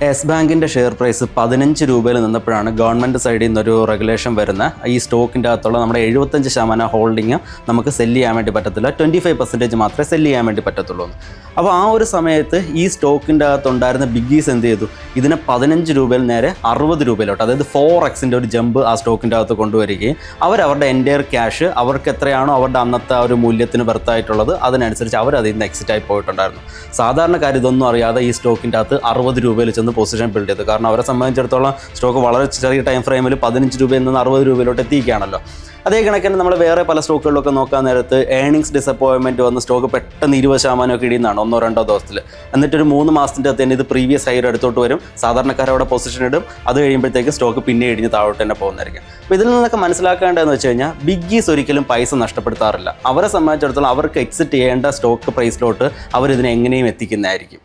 Yes ബാങ്കിൻ്റെ share price 15 രൂപയിൽ നിന്നപ്പോഴാണ് government സൈഡിൽ നിന്നൊരു റെഗുലേഷൻ വരുന്ന ഈ സ്റ്റോക്കിൻ്റെ അകത്തുള്ള നമ്മുടെ 75% ഹോൾഡിങ് നമുക്ക് സെല്ല് ചെയ്യാൻ വേണ്ടി പറ്റത്തില്ല, 25% മാത്രമേ സെല്ല് ചെയ്യാൻ വേണ്ടി പറ്റത്തുള്ളൂ. അപ്പോൾ ആ ഒരു സമയത്ത് ഈ സ്റ്റോക്കിൻ്റെ അകത്തുണ്ടായിരുന്ന ബിഗ്ഗീസ് എന്ത് ചെയ്തു, ഇതിനെ 15 രൂപയിൽ നേരെ 60 രൂപയിലോട്ട്, അതായത് 4x ഒരു ജമ്പ് ആ സ്റ്റോക്കിൻ്റെ അകത്ത് കൊണ്ടുവരികയും അവരുടെ എൻറ്റയർ ക്യാഷ് അവർക്ക് എത്രയാണോ അവരുടെ അന്നത്തെ ആ ഒരു മൂല്യത്തിന് വെർത്തായിട്ടുള്ളത് അതിനനുസരിച്ച് അവർ അതിൽ നിന്ന് എക്സിറ്റ് ആയി പോയിട്ടുണ്ടായിരുന്നു. സാധാരണക്കാർ ഇതൊന്നും അറിയാതെ ഈ സ്റ്റോക്കിൻ്റെ അകത്ത് 60 രൂപയിൽ ചെന്ന് പൊസിഷൻ ബിൽഡ് ചെയ്തു. കാരണം അവരെ സംബന്ധിച്ചിടത്തോളം സ്റ്റോക്ക് വളരെ ചെറിയ ടൈം ഫ്രെയിമിൽ 15 രൂപയിൽ നിന്ന് 60 രൂപയിലോട്ട് എത്തിക്കുകയാണല്ലോ. അതേ കണക്കിന് നമ്മൾ വേറെ പല സ്റ്റോക്കുകളിലൊക്കെ നോക്കാൻ നേരത്ത് ഏണിങ്സ് ഡിസപ്പോയിൻമെൻറ്റ് വന്ന് സ്റ്റോക്ക് പെട്ടെന്ന് 20% ഇടിയുന്നതാണ് 1-2 ദിവസത്തിൽ. എന്നിട്ടൊരു 3 മാസത്തിൻ്റെ അകത്ത് തന്നെ ഇത് പ്രീവിയസ് ഹൈ എടുത്തോട്ട് വരും, സാധാരണക്കാരവിടെ പൊസിഷൻ ഇടും, അത് കഴിയുമ്പോഴത്തേക്ക് സ്റ്റോക്ക് പിന്നെ ഇടിഞ്ഞ് താഴോട്ട് തന്നെ പോകുന്നതായിരിക്കും. അപ്പോൾ ഇതിൽ നിന്നൊക്കെ മനസ്സിലാക്കേണ്ടതെന്ന് വെച്ച് കഴിഞ്ഞാൽ ബിഗ്ഗീസ് ഒരിക്കലും പൈസ നഷ്ടപ്പെടുത്താറില്ല. അവരെ സംബന്ധിച്ചിടത്തോളം അവർക്ക് എക്സിറ്റ് ചെയ്യേണ്ട സ്റ്റോക്ക് പ്രൈസിലോട്ട് അവരിതിനെ എങ്ങനെയും എത്തിക്കുന്നതായിരിക്കും.